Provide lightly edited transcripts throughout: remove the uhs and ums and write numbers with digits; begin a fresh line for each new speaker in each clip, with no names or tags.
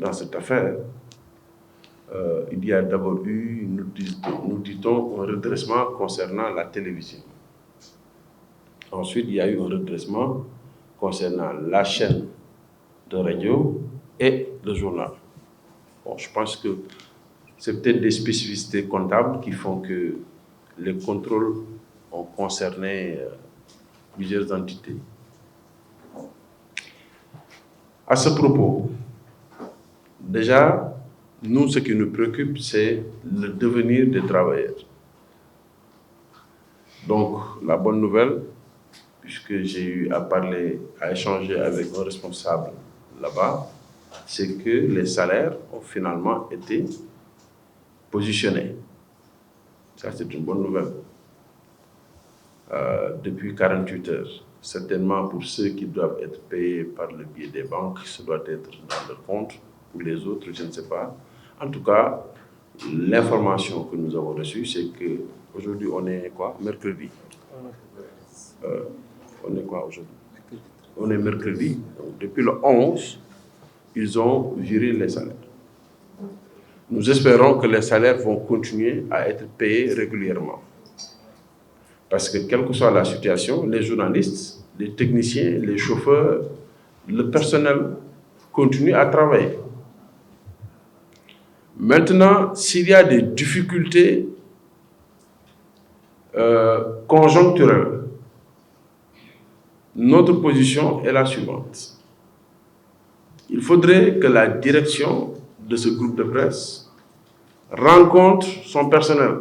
dans cette affaire, il y a d'abord eu, nous dit-on, un redressement concernant la télévision. Ensuite, il y a eu un redressement concernant la chaîne de radio et le journal. Bon, je pense que c'est peut-être des spécificités comptables qui font que les contrôles ont concerné plusieurs entités. À ce propos, déjà, nous, ce qui nous préoccupe, c'est le devenir des travailleurs. Donc, la bonne nouvelle, puisque j'ai eu à échanger avec un responsable là-bas, c'est que les salaires ont finalement été positionnés. Ça, c'est une bonne nouvelle. Depuis 48 heures. Certainement pour ceux qui doivent être payés par le biais des banques, ça doit être dans leur compte, ou les autres, je ne sais pas. En tout cas, l'information que nous avons reçue, c'est qu'aujourd'hui, on est quoi? Mercredi. On est quoi aujourd'hui? On est mercredi. Donc, depuis le 11, ils ont viré les salaires. Nous espérons que les salaires vont continuer à être payés régulièrement. Parce que quelle que soit la situation, les journalistes, les techniciens, les chauffeurs, le personnel continue à travailler. Maintenant, s'il y a des difficultés conjoncturelles, notre position est la suivante. Il faudrait que la direction de ce groupe de presse rencontre son personnel,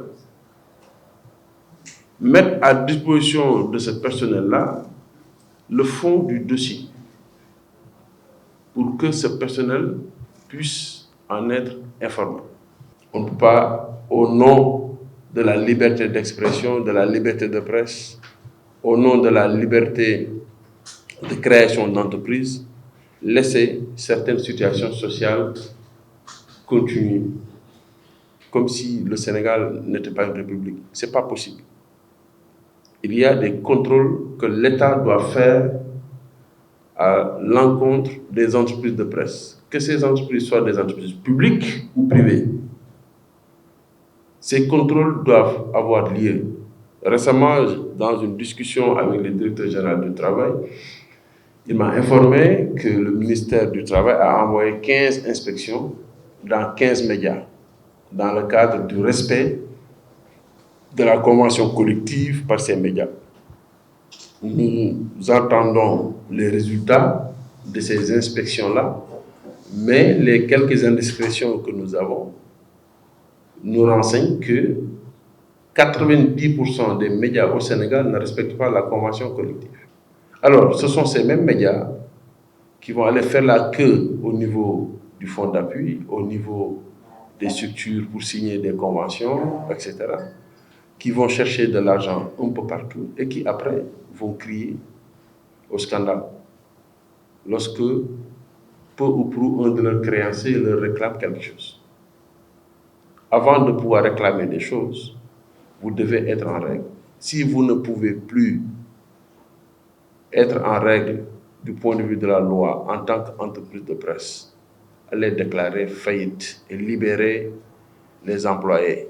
mette à disposition de ce personnel-là le fond du dossier pour que ce personnel puisse en être informé. On ne peut pas, au nom de la liberté d'expression, de la liberté de presse, au nom de la liberté de création d'entreprises, laisser certaines situations sociales continuer comme si le Sénégal n'était pas une république. Ce n'est pas possible. Il y a des contrôles que l'État doit faire à l'encontre des entreprises de presse. Que ces entreprises soient des entreprises publiques ou privées. Ces contrôles doivent avoir lieu. Récemment, dans une discussion avec le directeur général du travail, il m'a informé que le ministère du Travail a envoyé 15 inspections dans 15 médias, dans le cadre du respect de la convention collective par ces médias. Nous attendons les résultats de ces inspections-là, mais les quelques indiscrétions que nous avons nous renseignent que 90% des médias au Sénégal ne respectent pas la convention collective. Alors, ce sont ces mêmes médias qui vont aller faire la queue au niveau du fonds d'appui, au niveau des structures pour signer des conventions, etc., qui vont chercher de l'argent un peu partout et qui, après, vont crier au scandale lorsque, peu ou prou, un de leurs créanciers leur réclame quelque chose. Avant de pouvoir réclamer des choses, vous devez être en règle. Si vous ne pouvez plus être en règle du point de vue de la loi en tant qu'entreprise de presse, allez déclarer faillite et libérer les employés.